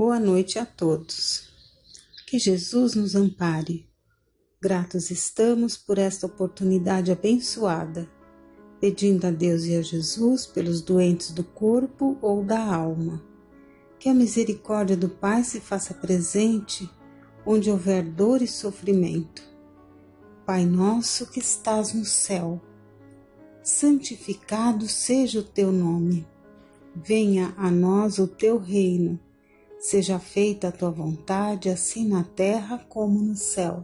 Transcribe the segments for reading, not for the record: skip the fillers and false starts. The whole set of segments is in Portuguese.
Boa noite a todos. Que Jesus nos ampare. Gratos estamos por esta oportunidade abençoada, pedindo a Deus e a Jesus pelos doentes do corpo ou da alma. Que a misericórdia do Pai se faça presente onde houver dor e sofrimento. Pai nosso que estás no céu, santificado seja o teu nome. Venha a nós o teu reino. Seja feita a tua vontade, assim na terra como no céu.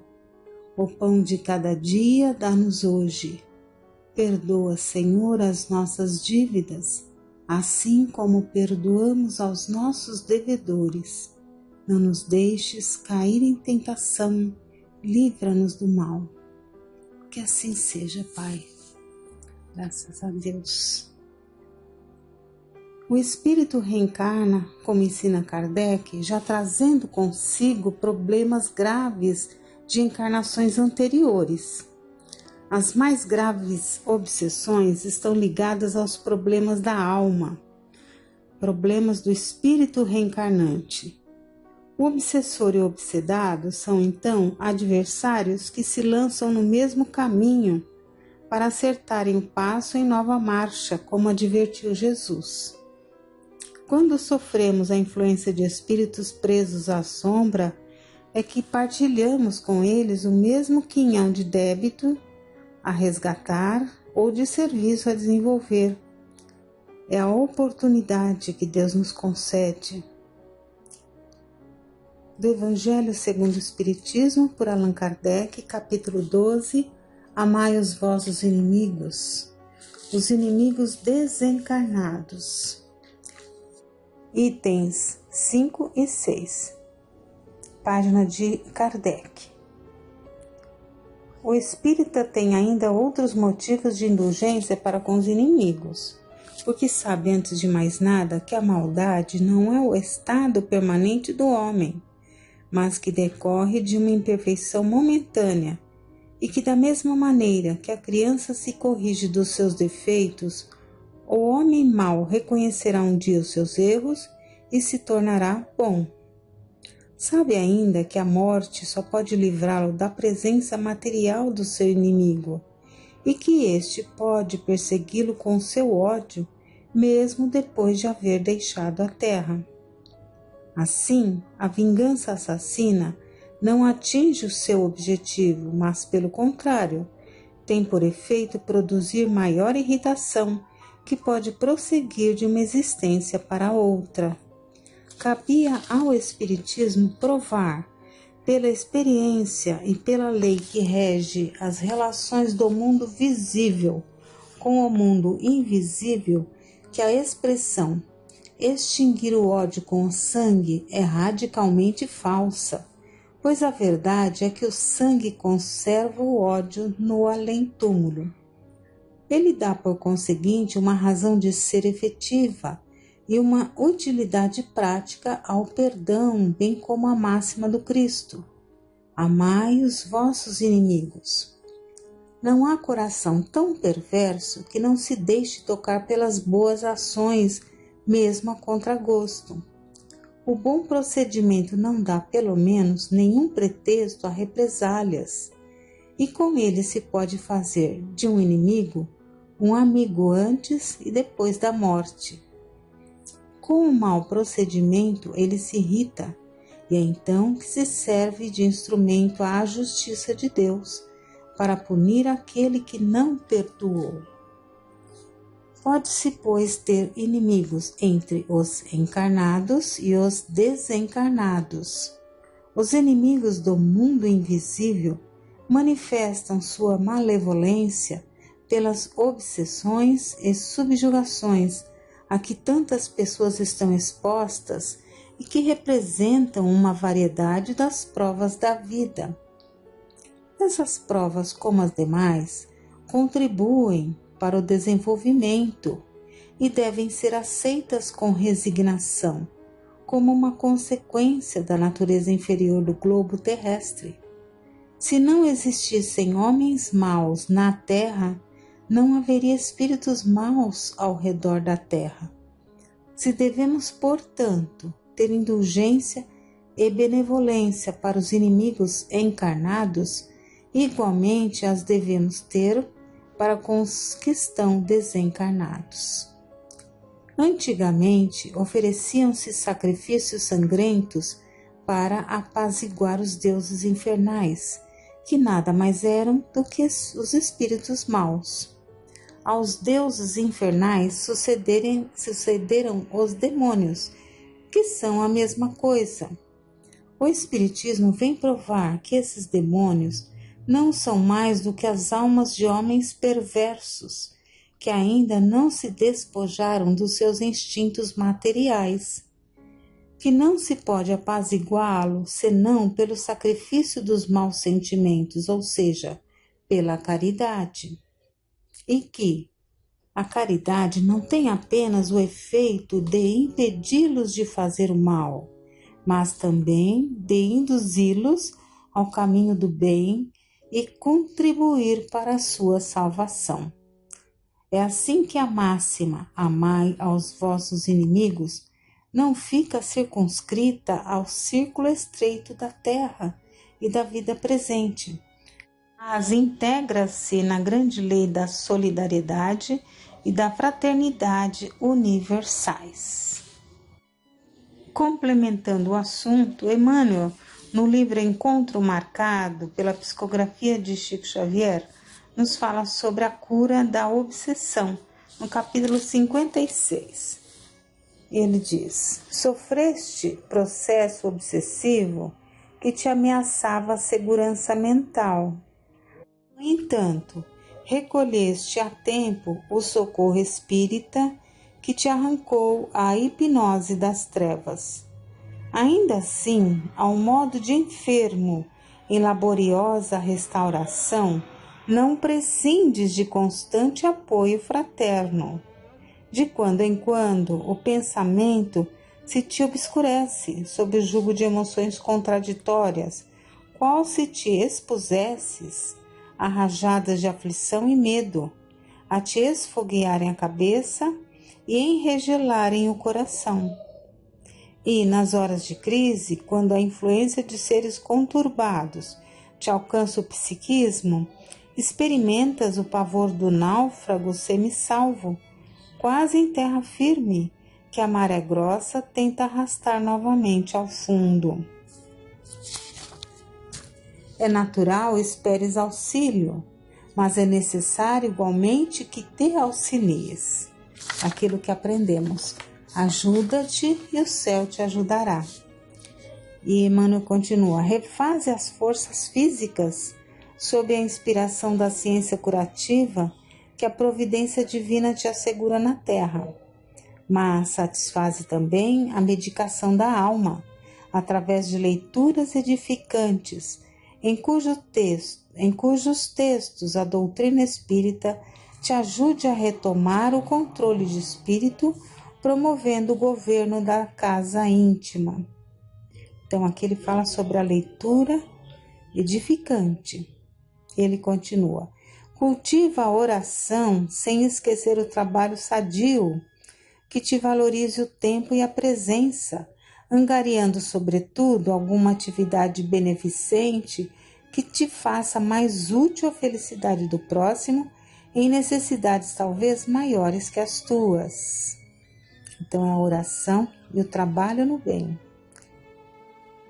O pão de cada dia dá-nos hoje. Perdoa, Senhor, as nossas dívidas, assim como perdoamos aos nossos devedores. Não nos deixes cair em tentação, livra-nos do mal. Que assim seja, Pai. Graças a Deus. O espírito reencarna, como ensina Kardec, já trazendo consigo problemas graves de encarnações anteriores. As mais graves obsessões estão ligadas aos problemas da alma, problemas do espírito reencarnante. O obsessor e o obsedado são, então, adversários que se lançam no mesmo caminho para acertarem o passo em nova marcha, como advertiu Jesus. Quando sofremos a influência de espíritos presos à sombra, é que partilhamos com eles o mesmo quinhão de débito a resgatar ou de serviço a desenvolver. É a oportunidade que Deus nos concede. Do Evangelho segundo o Espiritismo, por Allan Kardec, capítulo 12, Amai os vossos inimigos, os inimigos desencarnados. Itens 5 e 6. Página de Kardec. O espírita tem ainda outros motivos de indulgência para com os inimigos, porque sabe antes de mais nada que a maldade não é o estado permanente do homem, mas que decorre de uma imperfeição momentânea, e que da mesma maneira que a criança se corrige dos seus defeitos, o homem mau reconhecerá um dia os seus erros e se tornará bom. Sabe ainda que a morte só pode livrá-lo da presença material do seu inimigo e que este pode persegui-lo com seu ódio, mesmo depois de haver deixado a terra. Assim, a vingança assassina não atinge o seu objetivo, mas, pelo contrário, tem por efeito produzir maior irritação, que pode prosseguir de uma existência para outra. Cabia ao Espiritismo provar, pela experiência e pela lei que rege as relações do mundo visível com o mundo invisível, que a expressão extinguir o ódio com o sangue é radicalmente falsa, pois a verdade é que o sangue conserva o ódio no além-túmulo. Ele dá, por conseguinte, uma razão de ser efetiva e uma utilidade prática ao perdão, bem como a máxima do Cristo: amai os vossos inimigos. Não há coração tão perverso que não se deixe tocar pelas boas ações, mesmo a contragosto. O bom procedimento não dá, pelo menos, nenhum pretexto a represálias, e com ele se pode fazer de um inimigo um amigo antes e depois da morte. Com o mau procedimento ele se irrita, e é então que se serve de instrumento à justiça de Deus, para punir aquele que não perdoou. Pode-se, pois, ter inimigos entre os encarnados e os desencarnados. Os inimigos do mundo invisível manifestam sua malevolência pelas obsessões e subjugações a que tantas pessoas estão expostas e que representam uma variedade das provas da vida. Essas provas, como as demais, contribuem para o desenvolvimento e devem ser aceitas com resignação, como uma consequência da natureza inferior do globo terrestre. Se não existissem homens maus na terra, não haveria espíritos maus ao redor da terra. Se devemos, portanto, ter indulgência e benevolência para os inimigos encarnados, igualmente as devemos ter para com os que estão desencarnados. Antigamente, ofereciam-se sacrifícios sangrentos para apaziguar os deuses infernais, que nada mais eram do que os espíritos maus. Aos deuses infernais sucederam os demônios, que são a mesma coisa. O Espiritismo vem provar que esses demônios não são mais do que as almas de homens perversos, que ainda não se despojaram dos seus instintos materiais, que não se pode apaziguá-lo senão pelo sacrifício dos maus sentimentos, ou seja, pela caridade. E que a caridade não tem apenas o efeito de impedi-los de fazer o mal, mas também de induzi-los ao caminho do bem e contribuir para a sua salvação. É assim que a máxima "amai aos vossos inimigos" não fica circunscrita ao círculo estreito da terra e da vida presente, mas integra-se na grande lei da solidariedade e da fraternidade universais. Complementando o assunto, Emmanuel, no livro Encontro Marcado pela psicografia de Chico Xavier, nos fala sobre a cura da obsessão, no capítulo 56. Ele diz: sofreste processo obsessivo que te ameaçava a segurança mental. No entanto, recolheste a tempo o socorro espírita que te arrancou a hipnose das trevas. Ainda assim, ao modo de enfermo em laboriosa restauração, não prescindes de constante apoio fraterno. De quando em quando, o pensamento se te obscurece sob o jugo de emoções contraditórias, qual se te expusesses a rajadas de aflição e medo, a te esfoguearem a cabeça e enregelarem o coração. E, nas horas de crise, quando a influência de seres conturbados te alcança o psiquismo, experimentas o pavor do náufrago semi-salvo, quase em terra firme, que a maré grossa tenta arrastar novamente ao fundo. É natural esperes auxílio, mas é necessário igualmente que te auxilies. Aquilo que aprendemos, ajuda-te e o céu te ajudará. E Emmanuel continua: refaze as forças físicas sob a inspiração da ciência curativa que a providência divina te assegura na terra, mas satisfaze também a medicação da alma, através de leituras edificantes, em cujos textos a doutrina espírita te ajude a retomar o controle de espírito, promovendo o governo da casa íntima. Então, aqui ele fala sobre a leitura edificante. Ele continua: cultiva a oração sem esquecer o trabalho sadio, que te valorize o tempo e a presença, angariando, sobretudo, alguma atividade beneficente que te faça mais útil à felicidade do próximo em necessidades talvez maiores que as tuas. Então, é a oração e o trabalho no bem.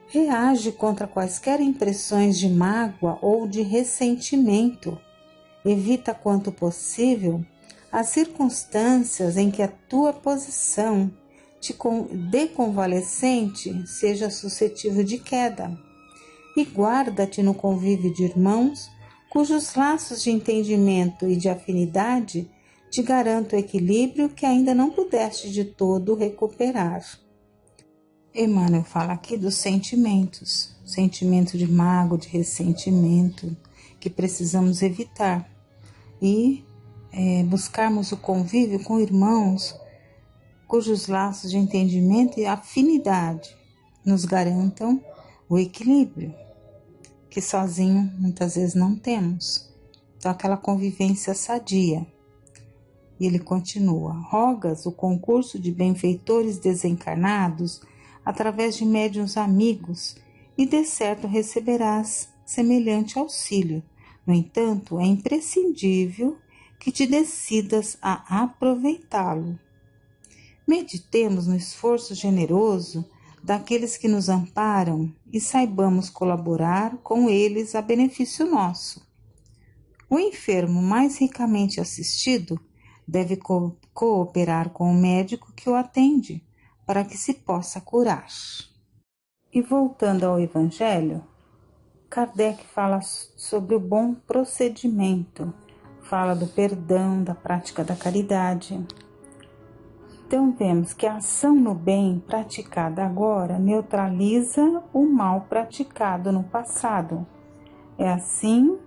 Reage contra quaisquer impressões de mágoa ou de ressentimento. Evita quanto possível as circunstâncias em que a tua posição de convalescente seja suscetível de queda. E guarda-te no convívio de irmãos cujos laços de entendimento e de afinidade te garantam o equilíbrio que ainda não pudeste de todo recuperar. Emmanuel fala aqui dos sentimentos, sentimento de mágoa, de ressentimento, que precisamos evitar e buscarmos o convívio com irmãos cujos laços de entendimento e afinidade nos garantam o equilíbrio, que sozinho muitas vezes não temos. Então, aquela convivência sadia. E ele continua: rogas o concurso de benfeitores desencarnados através de médiuns amigos, e de certo receberás semelhante auxílio. No entanto, é imprescindível que te decidas a aproveitá-lo. Meditemos no esforço generoso daqueles que nos amparam e saibamos colaborar com eles a benefício nosso. O enfermo mais ricamente assistido deve cooperar com o médico que o atende, para que se possa curar. E voltando ao Evangelho, Kardec fala sobre o bom procedimento, fala do perdão, da prática da caridade. Então vemos que a ação no bem praticada agora neutraliza o mal praticado no passado. É assim,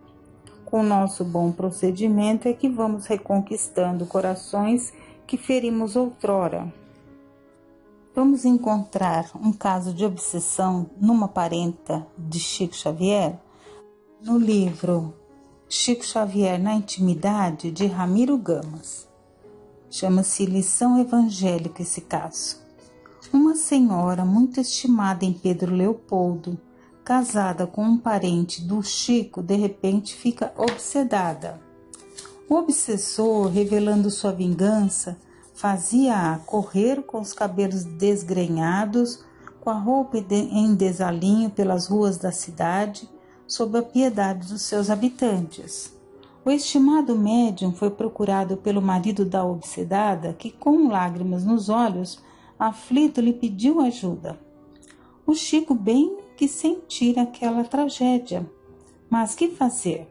com o nosso bom procedimento, é que vamos reconquistando corações que ferimos outrora. Vamos encontrar um caso de obsessão numa parenta de Chico Xavier no livro Chico Xavier na Intimidade, de Ramiro Gamas. Chama-se Lição Evangélica esse caso. Uma senhora muito estimada em Pedro Leopoldo, casada com um parente do Chico, de repente fica obsedada. O obsessor, revelando sua vingança, fazia-a correr com os cabelos desgrenhados, com a roupa em desalinho pelas ruas da cidade, sob a piedade dos seus habitantes. O estimado médium foi procurado pelo marido da obsedada, que, com lágrimas nos olhos, aflito, lhe pediu ajuda. O Chico bem que sentira aquela tragédia, mas que fazer?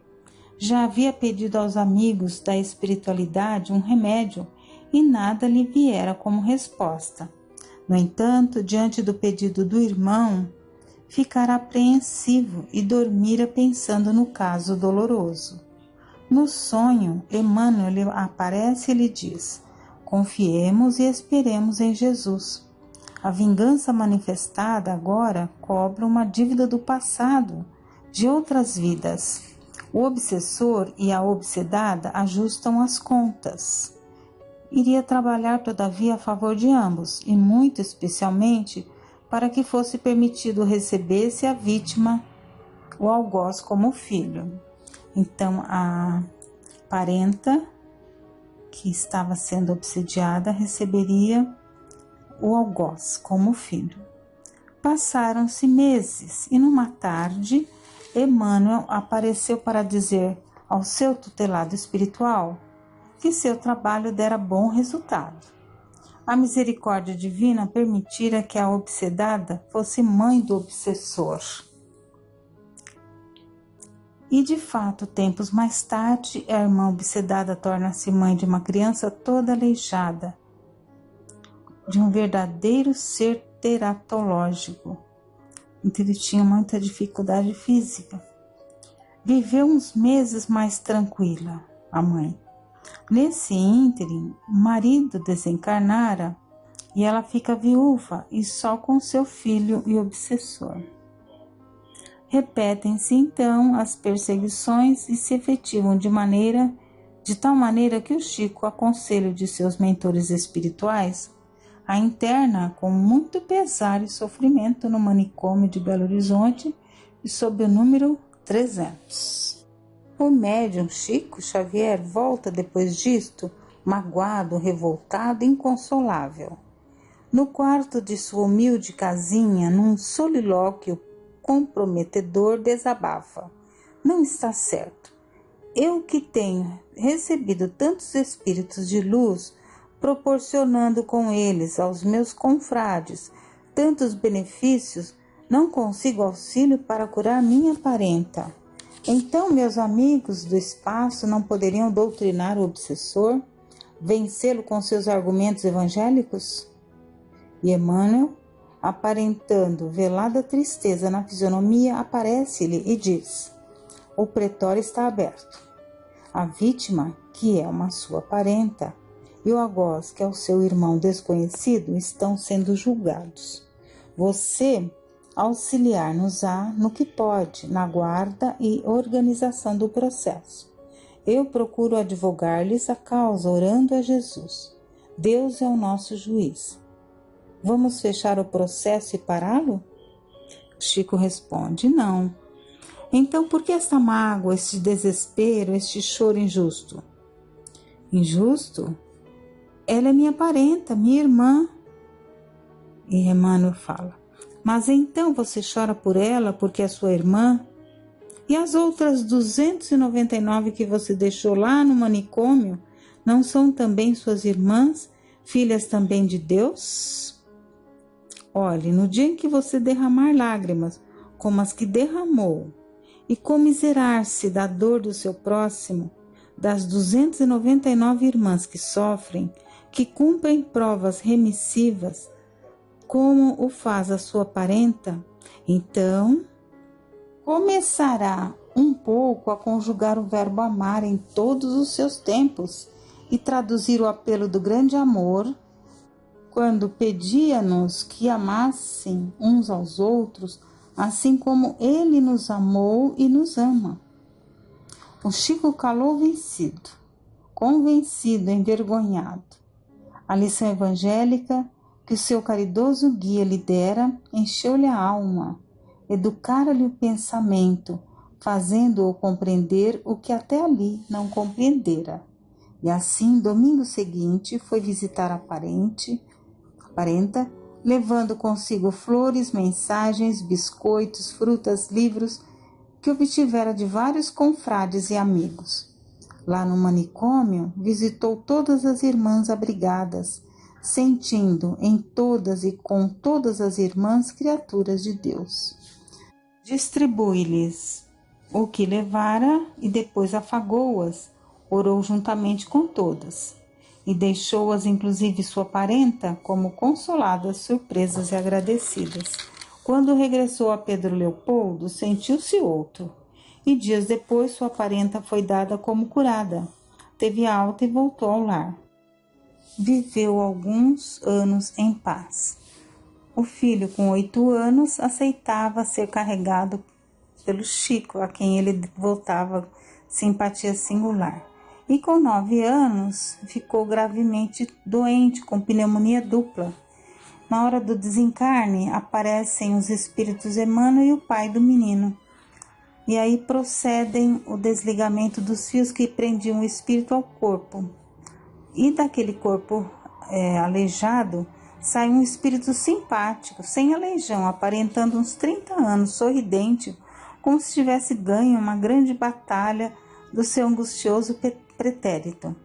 Já havia pedido aos amigos da espiritualidade um remédio e nada lhe viera como resposta. No entanto, diante do pedido do irmão, ficara apreensivo e dormira pensando no caso doloroso. No sonho, Emmanuel lhe aparece e lhe diz: confiemos e esperemos em Jesus. A vingança manifestada agora cobra uma dívida do passado, de outras vidas. O obsessor e a obsedada ajustam as contas. Iria trabalhar, todavia, a favor de ambos, e muito especialmente para que fosse permitido receber-se a vítima, o algoz, como filho. Então, a parenta que estava sendo obsediada receberia o algoz como filho. Passaram-se meses e numa tarde, Emmanuel apareceu para dizer ao seu tutelado espiritual que seu trabalho dera bom resultado. A misericórdia divina permitira que a obsedada fosse mãe do obsessor. E de fato, tempos mais tarde, a irmã obsedada torna-se mãe de uma criança toda aleijada, de um verdadeiro ser teratológico. Então ele tinha muita dificuldade física. Viveu uns meses mais tranquila, a mãe. Nesse ínterim, o marido desencarnara e ela fica viúva e só com seu filho e obsessor. Repetem-se então as perseguições e se efetivam de tal maneira que o Chico, a conselho de seus mentores espirituais, a interna com muito pesar e sofrimento no manicômio de Belo Horizonte e sob o número 300. O médium Chico Xavier volta depois disto, magoado, revoltado, inconsolável. No quarto de sua humilde casinha, num solilóquio comprometedor, desabafa: não está certo. Eu que tenho recebido tantos espíritos de luz, proporcionando com eles aos meus confrades tantos benefícios, não consigo auxílio para curar minha parenta. Então meus amigos do espaço não poderiam doutrinar o obsessor, vencê-lo com seus argumentos evangélicos? E Emmanuel, aparentando velada tristeza na fisionomia, aparece-lhe e diz: o pretório está aberto. A vítima, que é uma sua parenta, e o algoz, que é o seu irmão desconhecido, estão sendo julgados. Você auxiliar-nos-á no que pode, na guarda e organização do processo. Eu procuro advogar-lhes a causa, orando a Jesus. Deus é o nosso juiz. Vamos fechar o processo e pará-lo? Chico responde: não. Então por que esta mágoa, este desespero, este choro injusto? Injusto? Ela é minha parenta, minha irmã. E Emmanuel fala: mas então você chora por ela porque é sua irmã? E as outras 299 que você deixou lá no manicômio não são também suas irmãs, filhas também de Deus? Olhe, no dia em que você derramar lágrimas, como as que derramou, e comiserar-se da dor do seu próximo, das 299 irmãs que sofrem, que cumprem provas remissivas, como o faz a sua parenta, então começará um pouco a conjugar o verbo amar em todos os seus tempos e traduzir o apelo do grande amor, quando pedia-nos que amassem uns aos outros, assim como ele nos amou e nos ama. O Chico calou vencido, convencido, envergonhado. A lição evangélica que o seu caridoso guia lhe dera encheu-lhe a alma, educara-lhe o pensamento, fazendo-o compreender o que até ali não compreendera. E assim, domingo seguinte, foi visitar a parenta, levando consigo flores, mensagens, biscoitos, frutas, livros, que obtivera de vários confrades e amigos. Lá no manicômio, visitou todas as irmãs abrigadas, sentindo em todas e com todas as irmãs criaturas de Deus. Distribui-lhes o que levara e depois afagou-as, orou juntamente com todas, e deixou-as, inclusive sua parenta, como consoladas, surpresas e agradecidas. Quando regressou a Pedro Leopoldo, sentiu-se outro, e dias depois sua parenta foi dada como curada. Teve alta e voltou ao lar. Viveu alguns anos em paz. O filho, com 8 anos, aceitava ser carregado pelo Chico, a quem ele voltava simpatia singular. E com 9 anos, ficou gravemente doente, com pneumonia dupla. Na hora do desencarne, aparecem os espíritos Emmanuel e o pai do menino. E aí procedem o desligamento dos fios que prendiam o espírito ao corpo. E daquele corpo aleijado, sai um espírito simpático, sem aleijão, aparentando uns 30 anos, sorridente, como se tivesse ganho uma grande batalha do seu angustioso pretérito.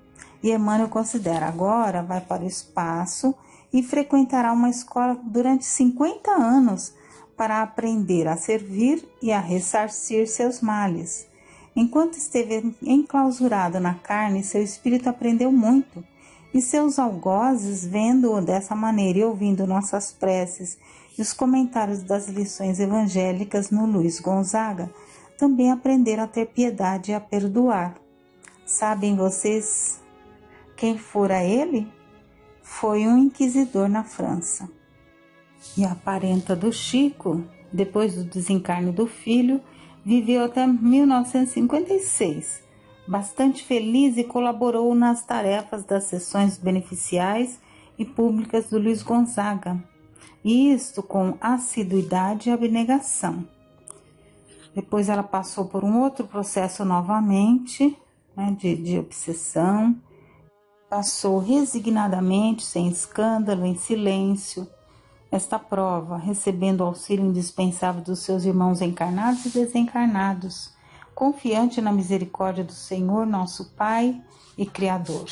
E Emmanuel considera: agora vai para o espaço e frequentará uma escola durante 50 anos para aprender a servir e a ressarcir seus males. Enquanto esteve enclausurado na carne, seu espírito aprendeu muito, e seus algozes, vendo-o dessa maneira e ouvindo nossas preces e os comentários das lições evangélicas no Luiz Gonzaga, também aprenderam a ter piedade e a perdoar. Sabem vocês quem fora ele? Foi um inquisidor na França. E a parenta do Chico, depois do desencarne do filho, viveu até 1956, bastante feliz, e colaborou nas tarefas das sessões beneficiais e públicas do Luiz Gonzaga, e isto com assiduidade e abnegação. Depois ela passou por um outro processo novamente, de obsessão, passou resignadamente, sem escândalo, em silêncio, esta prova, recebendo o auxílio indispensável dos seus irmãos encarnados e desencarnados, confiante na misericórdia do Senhor, nosso Pai e Criador.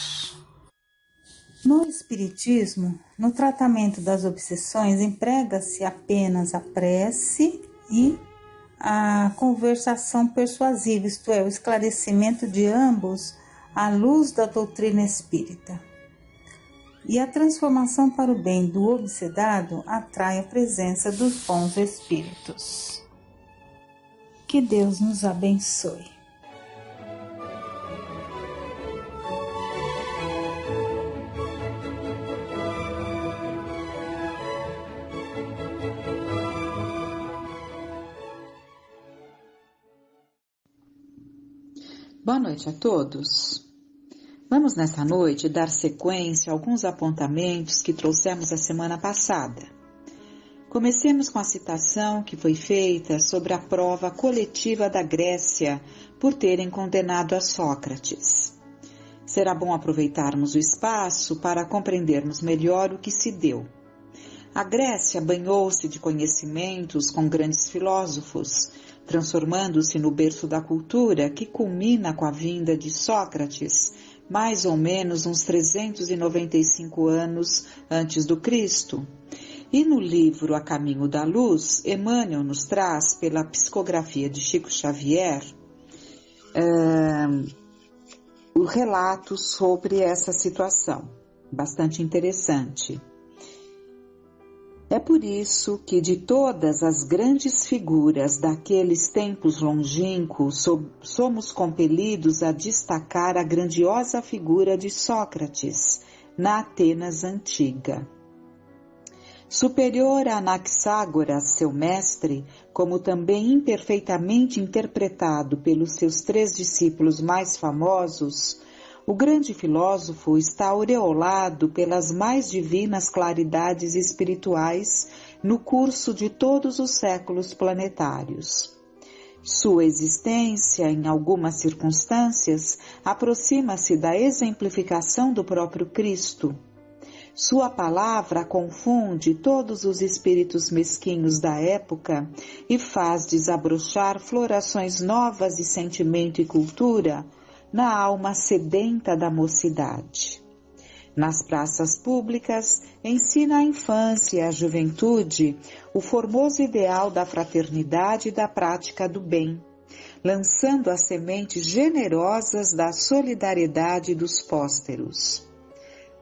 No Espiritismo, no tratamento das obsessões, emprega-se apenas a prece e a conversação persuasiva, isto é, o esclarecimento de ambos à luz da doutrina espírita. E a transformação para o bem do obsedado atrai a presença dos bons espíritos. Que Deus nos abençoe. Boa noite a todos. Vamos nessa noite dar sequência a alguns apontamentos que trouxemos a semana passada. Comecemos com a citação que foi feita sobre a prova coletiva da Grécia por terem condenado a Sócrates. Será bom aproveitarmos o espaço para compreendermos melhor o que se deu. A Grécia banhou-se de conhecimentos com grandes filósofos, transformando-se no berço da cultura que culmina com a vinda de Sócrates, mais ou menos uns 395 anos antes do Cristo. E no livro A Caminho da Luz, Emmanuel nos traz, pela psicografia de Chico Xavier, o relato sobre essa situação, bastante interessante. É por isso que de todas as grandes figuras daqueles tempos longínquos, somos compelidos a destacar a grandiosa figura de Sócrates, na Atenas antiga. Superior a Anaxágoras, seu mestre, como também imperfeitamente interpretado pelos seus 3 discípulos mais famosos, o grande filósofo está aureolado pelas mais divinas claridades espirituais no curso de todos os séculos planetários. Sua existência, em algumas circunstâncias, aproxima-se da exemplificação do próprio Cristo. Sua palavra confunde todos os espíritos mesquinhos da época e faz desabrochar florações novas de sentimento e cultura na alma sedenta da mocidade. Nas praças públicas, ensina à infância e à juventude o formoso ideal da fraternidade e da prática do bem, lançando as sementes generosas da solidariedade dos pósteros.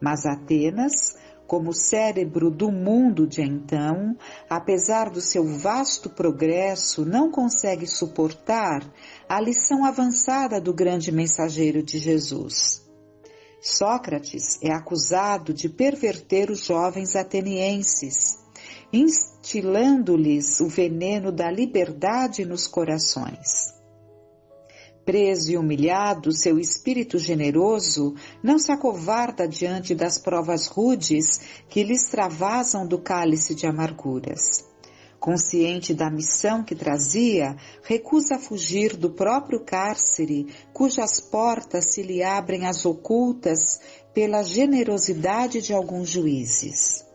Mas Atenas, como cérebro do mundo de então, apesar do seu vasto progresso, não consegue suportar a lição avançada do grande mensageiro de Jesus. Sócrates é acusado de perverter os jovens atenienses, instilando-lhes o veneno da liberdade nos corações. Preso e humilhado, seu espírito generoso não se acovarda diante das provas rudes que lhes travasam do cálice de amarguras. Consciente da missão que trazia, recusa fugir do próprio cárcere, cujas portas se lhe abrem às ocultas pela generosidade de alguns juízes.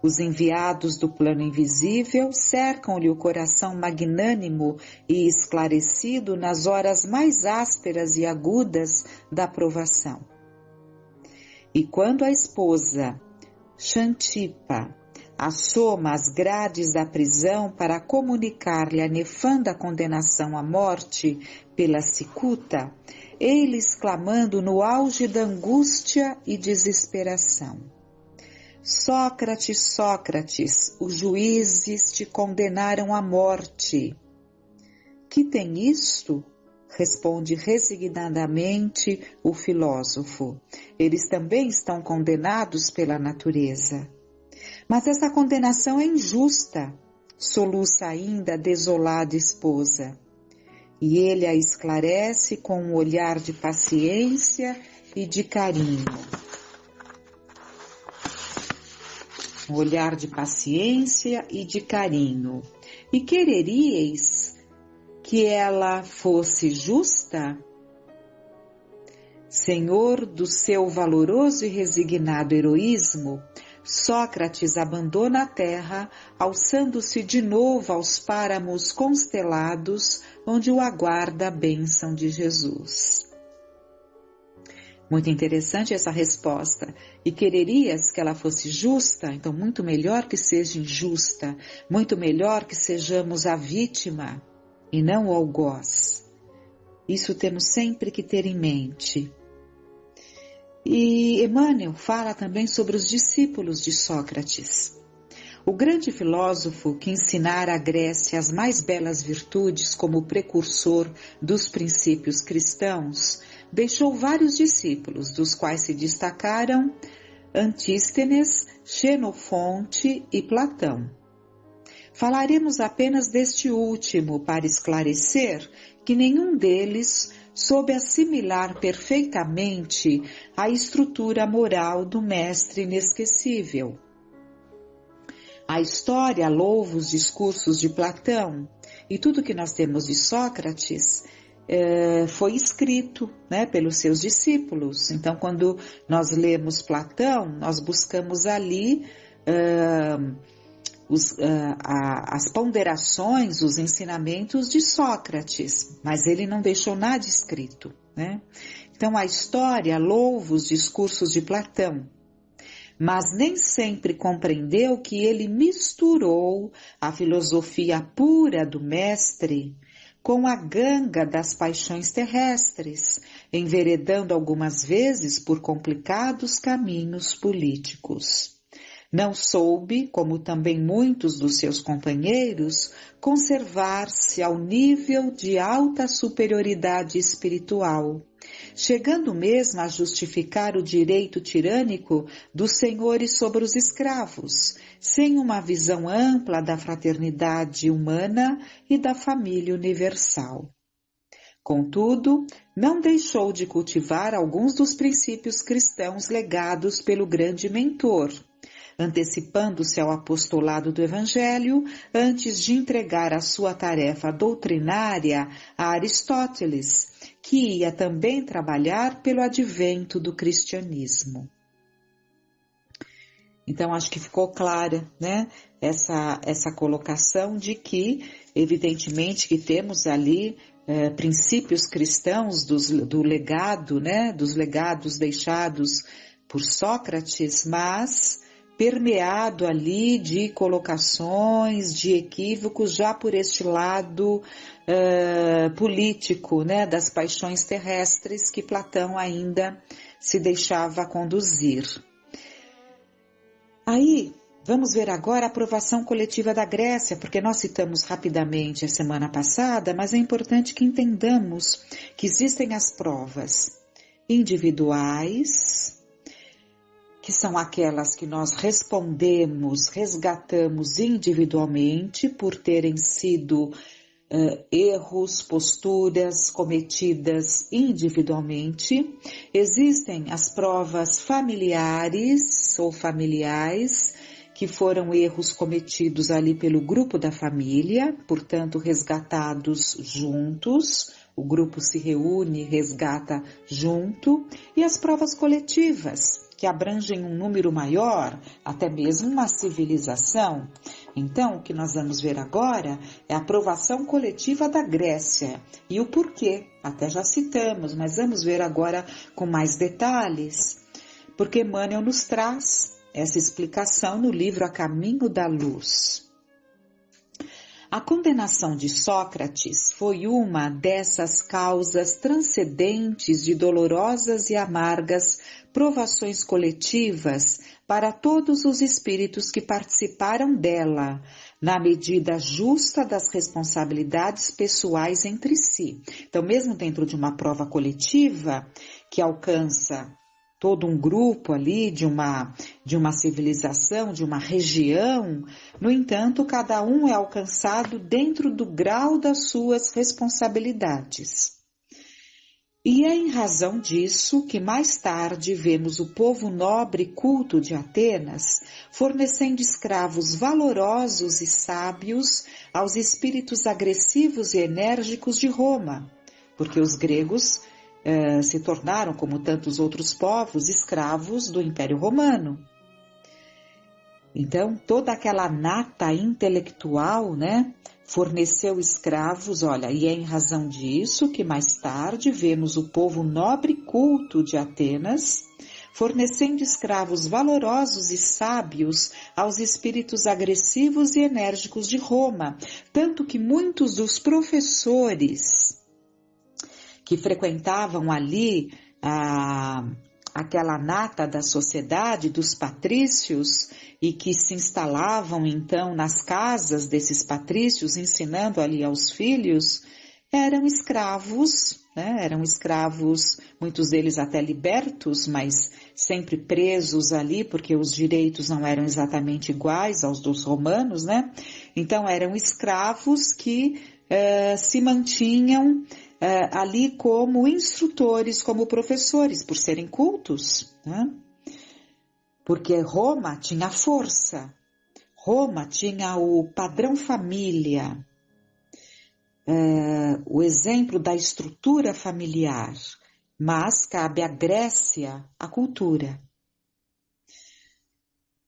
Os enviados do plano invisível cercam-lhe o coração magnânimo e esclarecido nas horas mais ásperas e agudas da provação. E quando a esposa, Xantipa, assoma as grades da prisão para comunicar-lhe a nefanda condenação à morte pela cicuta, ele exclamando no auge da angústia e desesperação: Sócrates, Sócrates, os juízes te condenaram à morte. Que tem isto? Responde resignadamente o filósofo. Eles também estão condenados pela natureza. Mas essa condenação é injusta, soluça ainda a desolada esposa. E ele a esclarece com um olhar de paciência e de carinho. Um olhar de paciência e de carinho. E quereríeis que ela fosse justa? Senhor do seu valoroso e resignado heroísmo, Sócrates abandona a terra, alçando-se de novo aos páramos constelados, onde o aguarda a bênção de Jesus. Muito interessante essa resposta. E quererias que ela fosse justa? Então, muito melhor que seja injusta, muito melhor que sejamos a vítima e não o algoz. Isso temos sempre que ter em mente. E Emmanuel fala também sobre os discípulos de Sócrates. O grande filósofo que ensinara à Grécia as mais belas virtudes como precursor dos princípios cristãos, deixou vários discípulos, dos quais se destacaram Antístenes, Xenofonte e Platão. Falaremos apenas deste último para esclarecer que nenhum deles soube assimilar perfeitamente a estrutura moral do mestre inesquecível. A história louva os discursos de Platão e tudo que nós temos de Sócrates foi escrito, né, pelos seus discípulos. Então, quando nós lemos Platão, nós buscamos ali as ponderações, os ensinamentos de Sócrates, mas ele não deixou nada escrito, né? Então, a história louva os discursos de Platão, mas nem sempre compreendeu que ele misturou a filosofia pura do mestre com a ganga das paixões terrestres, enveredando algumas vezes por complicados caminhos políticos. Não soube, como também muitos dos seus companheiros, conservar-se ao nível de alta superioridade espiritual, chegando mesmo a justificar o direito tirânico dos senhores sobre os escravos, sem uma visão ampla da fraternidade humana e da família universal. Contudo, não deixou de cultivar alguns dos princípios cristãos legados pelo grande mentor, antecipando-se ao apostolado do Evangelho antes de entregar a sua tarefa doutrinária a Aristóteles, que ia também trabalhar pelo advento do cristianismo. Então, acho que ficou clara, né, essa colocação de que, evidentemente, que temos ali princípios cristãos do legado, né, dos legados deixados por Sócrates, mas permeado ali de colocações, de equívocos, já por este lado político, né, das paixões terrestres que Platão ainda se deixava conduzir. Aí, vamos ver agora a aprovação coletiva da Grécia, porque nós citamos rapidamente a semana passada, mas é importante que entendamos que existem as provas individuais, que são aquelas que nós respondemos, resgatamos individualmente por terem sido erros, posturas cometidas individualmente. Existem as provas familiares ou familiares, que foram erros cometidos ali pelo grupo da família, portanto resgatados juntos. O grupo se reúne, resgata junto. E as provas coletivas, que abrangem um número maior, até mesmo uma civilização. Então, o que nós vamos ver agora é a aprovação coletiva da Grécia. E o porquê, até já citamos, mas vamos ver agora com mais detalhes. Porque Emmanuel nos traz essa explicação no livro A Caminho da Luz. A condenação de Sócrates foi uma dessas causas transcendentes de dolorosas e amargas provações coletivas para todos os espíritos que participaram dela, na medida justa das responsabilidades pessoais entre si. Então, mesmo dentro de uma prova coletiva que alcança todo um grupo ali de uma civilização, de uma região, no entanto, cada um é alcançado dentro do grau das suas responsabilidades. E é em razão disso que mais tarde vemos o povo nobre e culto de Atenas fornecendo escravos valorosos e sábios aos espíritos agressivos e enérgicos de Roma, porque os gregos se tornaram, como tantos outros povos, escravos do Império Romano. Então, toda aquela nata intelectual, né, forneceu escravos, olha, e é em razão disso que mais tarde vemos o povo nobre e culto de Atenas fornecendo escravos valorosos e sábios aos espíritos agressivos e enérgicos de Roma, tanto que muitos dos professores que frequentavam ali aquela nata da sociedade, dos patrícios, e que se instalavam então nas casas desses patrícios, ensinando ali aos filhos, eram escravos né? Eram escravos, muitos deles até libertos, mas sempre presos ali, porque os direitos não eram exatamente iguais aos dos romanos, né? Então eram escravos que se mantinham ali como instrutores, como professores, por serem cultos, né? Porque Roma tinha força, Roma tinha o padrão família, o exemplo da estrutura familiar, mas cabe à Grécia a cultura.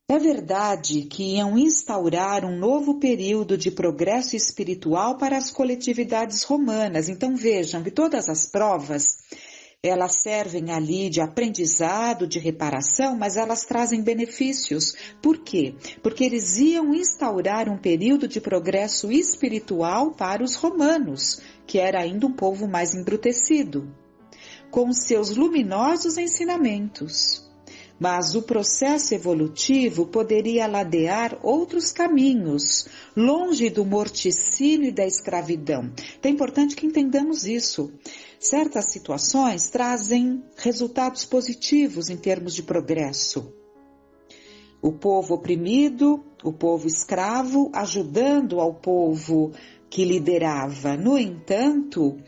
É verdade que iam instaurar um novo período de progresso espiritual para as coletividades romanas. Então vejam que todas as provas, elas servem ali de aprendizado, de reparação, mas elas trazem benefícios. Por quê? Porque eles iam instaurar um período de progresso espiritual para os romanos, que era ainda um povo mais embrutecido, com seus luminosos ensinamentos. Mas o processo evolutivo poderia ladear outros caminhos, longe do morticínio e da escravidão. Então é importante que entendamos isso. Certas situações trazem resultados positivos em termos de progresso. O povo oprimido, o povo escravo, ajudando ao povo que liderava. No entanto,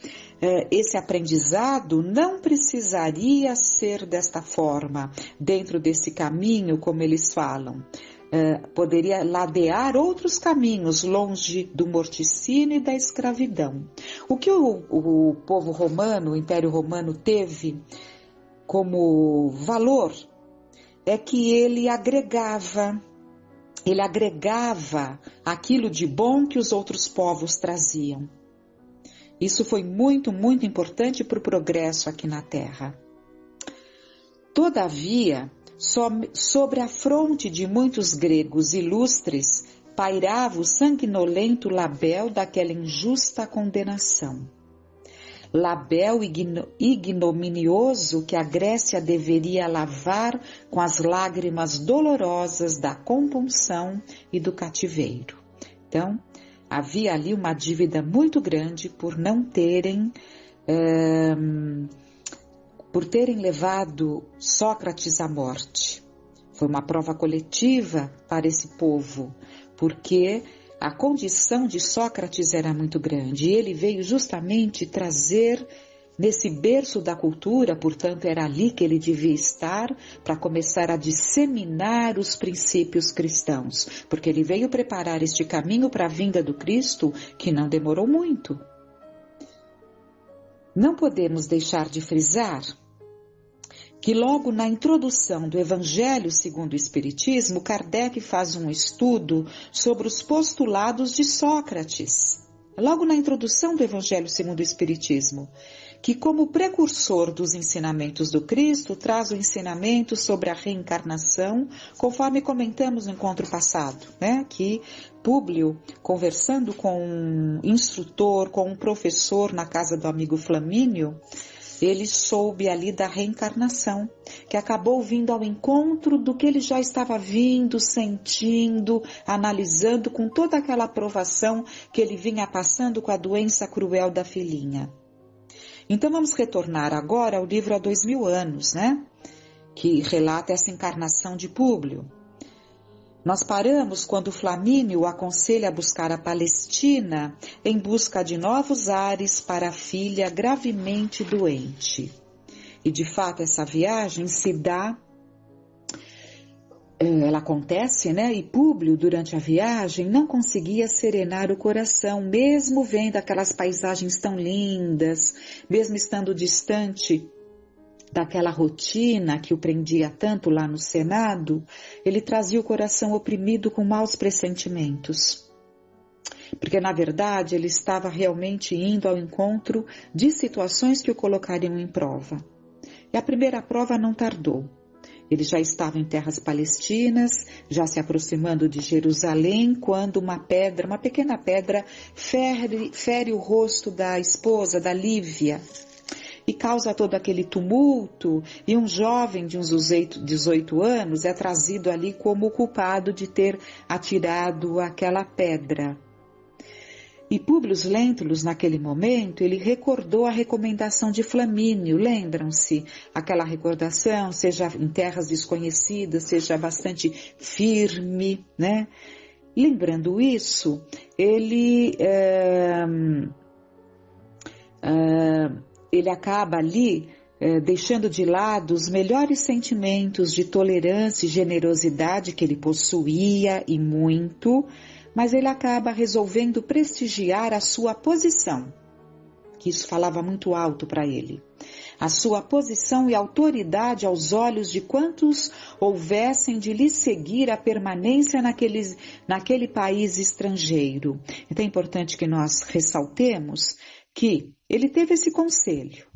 esse aprendizado não precisaria ser desta forma, dentro desse caminho, como eles falam. Poderia ladear outros caminhos, longe do morticínio e da escravidão. O que o povo romano, o Império Romano, teve como valor é que ele agregava aquilo de bom que os outros povos traziam. Isso foi muito, muito importante para o progresso aqui na Terra. Todavia, sobre a fronte de muitos gregos ilustres, pairava o sanguinolento label daquela injusta condenação. Label ignominioso que a Grécia deveria lavar com as lágrimas dolorosas da compunção e do cativeiro. Então, havia ali uma dívida muito grande por terem levado Sócrates à morte. Foi uma prova coletiva para esse povo, porque a condição de Sócrates era muito grande e ele veio justamente trazer nesse berço da cultura, portanto era ali que ele devia estar para começar a disseminar os princípios cristãos, porque ele veio preparar este caminho para a vinda do Cristo que não demorou muito. Não podemos deixar de frisar que logo na introdução do Evangelho segundo o Espiritismo, Kardec faz um estudo sobre os postulados de Sócrates. Logo na introdução do Evangelho segundo o Espiritismo, que como precursor dos ensinamentos do Cristo, traz o ensinamento sobre a reencarnação, conforme comentamos no encontro passado, né? Que Públio, conversando com um instrutor, com um professor na casa do amigo Flamínio, ele soube ali da reencarnação, que acabou vindo ao encontro do que ele já estava vindo, sentindo, analisando com toda aquela aprovação que ele vinha passando com a doença cruel da filhinha. Então vamos retornar agora ao livro Há 2000 anos, né? Que relata essa encarnação de Públio. Nós paramos quando Flamínio o aconselha a buscar a Palestina em busca de novos ares para a filha gravemente doente. E de fato essa viagem se dá, ela acontece, né? E Públio durante a viagem não conseguia serenar o coração, mesmo vendo aquelas paisagens tão lindas, mesmo estando distante daquela rotina que o prendia tanto lá no Senado, ele trazia o coração oprimido com maus pressentimentos. Porque, na verdade, ele estava realmente indo ao encontro de situações que o colocariam em prova. E a primeira prova não tardou. Ele já estava em terras palestinas, já se aproximando de Jerusalém, quando uma pequena pedra, fere o rosto da esposa, da Lívia, e causa todo aquele tumulto, e um jovem de uns 18 anos é trazido ali como o culpado de ter atirado aquela pedra. E Públio Lentulus, naquele momento, ele recordou a recomendação de Flamínio, lembram-se? Aquela recordação, seja em terras desconhecidas, seja bastante firme, né? Lembrando isso, ele acaba ali deixando de lado os melhores sentimentos de tolerância e generosidade que ele possuía e muito, mas ele acaba resolvendo prestigiar a sua posição, que isso falava muito alto para ele. A sua posição e autoridade aos olhos de quantos houvessem de lhe seguir a permanência naquele país estrangeiro. Então é importante que nós ressaltemos que ele teve esse conselho.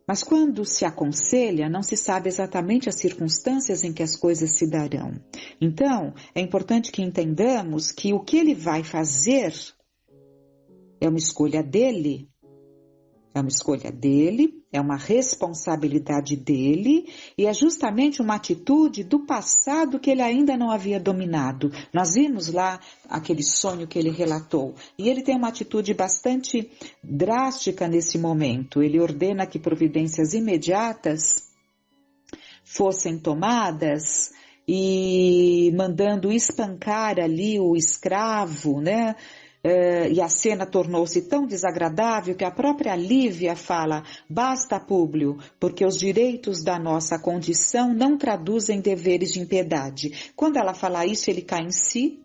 Mas quando se aconselha, não se sabe exatamente as circunstâncias em que as coisas se darão. Então, é importante que entendamos que o que ele vai fazer é uma escolha dele. É uma escolha dele, é uma responsabilidade dele e é justamente uma atitude do passado que ele ainda não havia dominado. Nós vimos lá aquele sonho que ele relatou e ele tem uma atitude bastante drástica nesse momento. Ele ordena que providências imediatas fossem tomadas e mandando espancar ali o escravo, né? E a cena tornou-se tão desagradável que a própria Lívia fala: basta, Públio, porque os direitos da nossa condição não traduzem deveres de impiedade. Quando ela fala isso, ele cai em si,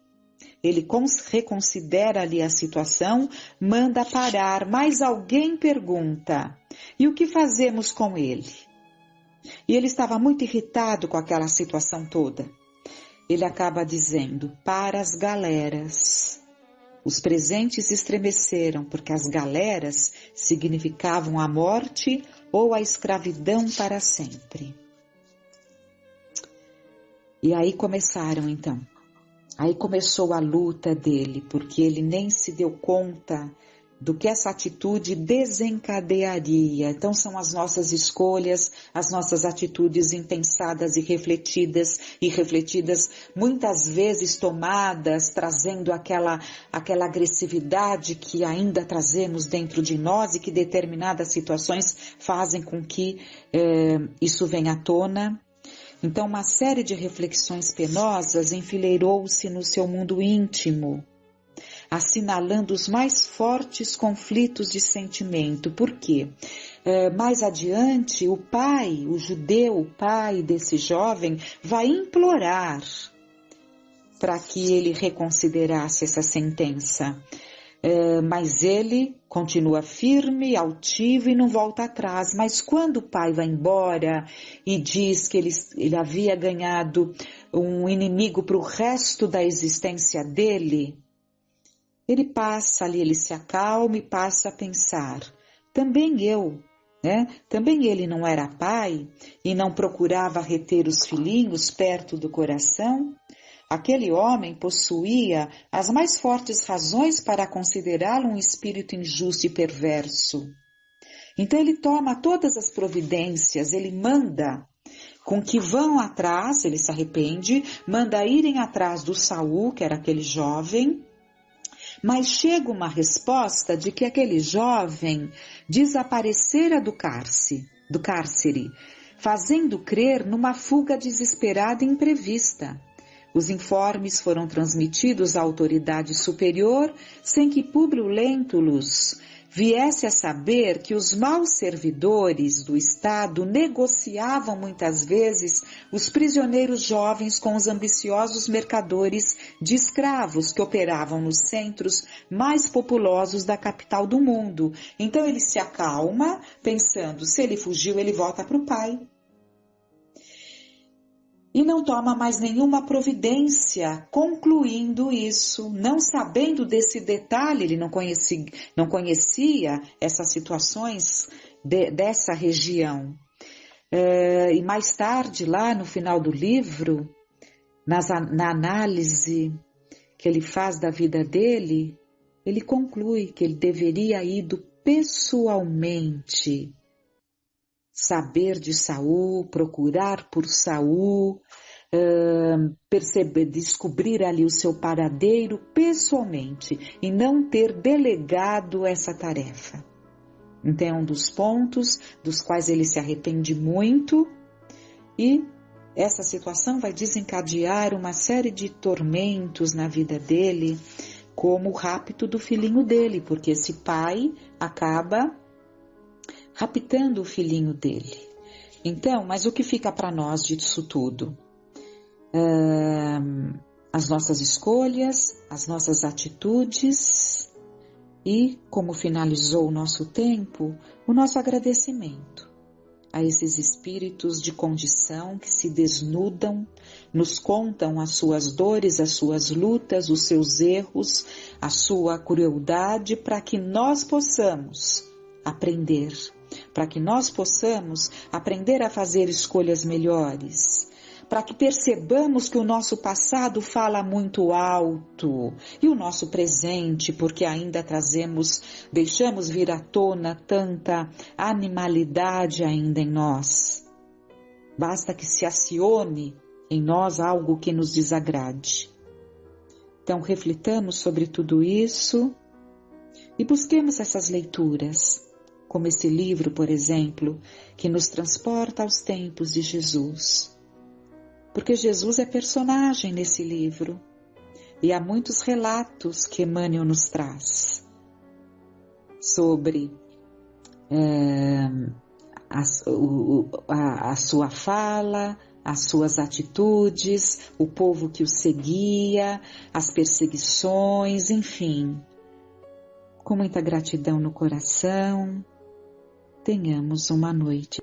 ele reconsidera ali a situação, manda parar, mas alguém pergunta: e o que fazemos com ele? E ele estava muito irritado com aquela situação toda. Ele acaba dizendo: para as galeras. Os presentes estremeceram, porque as galeras significavam a morte ou a escravidão para sempre. E aí começaram então. Aí começou a luta dele, porque ele nem se deu conta do que essa atitude desencadearia. Então são as nossas escolhas, as nossas atitudes impensadas e refletidas muitas vezes tomadas, trazendo aquela agressividade que ainda trazemos dentro de nós e que determinadas situações fazem com que isso venha à tona. Então uma série de reflexões penosas enfileirou-se no seu mundo íntimo, assinalando os mais fortes conflitos de sentimento. Por quê? Mais adiante, o pai, o judeu, o pai desse jovem, vai implorar para que ele reconsiderasse essa sentença. Mas ele continua firme, altivo e não volta atrás. Mas quando o pai vai embora e diz que ele havia ganhado um inimigo para o resto da existência dele, ele passa ali, ele se acalma e passa a pensar: também eu, né? Também ele não era pai e não procurava reter os filhinhos perto do coração? Aquele homem possuía as mais fortes razões para considerá-lo um espírito injusto e perverso. Então ele toma todas as providências, ele manda com que vão atrás, ele se arrepende, manda irem atrás do Saul, que era aquele jovem, mas chega uma resposta de que aquele jovem desaparecera do cárcere, fazendo crer numa fuga desesperada e imprevista. Os informes foram transmitidos à autoridade superior sem que Públio Lentulus viesse a saber que os maus servidores do Estado negociavam muitas vezes os prisioneiros jovens com os ambiciosos mercadores de escravos que operavam nos centros mais populosos da capital do mundo. Então ele se acalma, pensando: se ele fugiu, ele volta para o pai. E não toma mais nenhuma providência, concluindo isso, não sabendo desse detalhe. Ele não conhecia essas situações dessa região. E mais tarde, lá no final do livro, na análise que ele faz da vida dele, ele conclui que ele deveria ir pessoalmente saber de Saul, procurar por Saul, descobrir ali o seu paradeiro pessoalmente e não ter delegado essa tarefa. Então é um dos pontos dos quais ele se arrepende muito, e essa situação vai desencadear uma série de tormentos na vida dele, como o rapto do filhinho dele, porque esse pai acaba raptando o filhinho dele. Então, mas o que fica para nós disso tudo? As nossas escolhas, as nossas atitudes e, como finalizou o nosso tempo, o nosso agradecimento a esses espíritos de condição que se desnudam, nos contam as suas dores, as suas lutas, os seus erros, a sua crueldade, para que nós possamos aprender, para que nós possamos aprender a fazer escolhas melhores, para que percebamos que o nosso passado fala muito alto e o nosso presente, porque ainda deixamos vir à tona tanta animalidade ainda em nós. Basta que se acione em nós algo que nos desagrade. Então reflitamos sobre tudo isso e busquemos essas leituras, como esse livro, por exemplo, que nos transporta aos tempos de Jesus. Porque Jesus é personagem nesse livro e há muitos relatos que Emmanuel nos traz sobre a sua fala, as suas atitudes, o povo que o seguia, as perseguições, enfim. Com muita gratidão no coração, tenhamos uma noite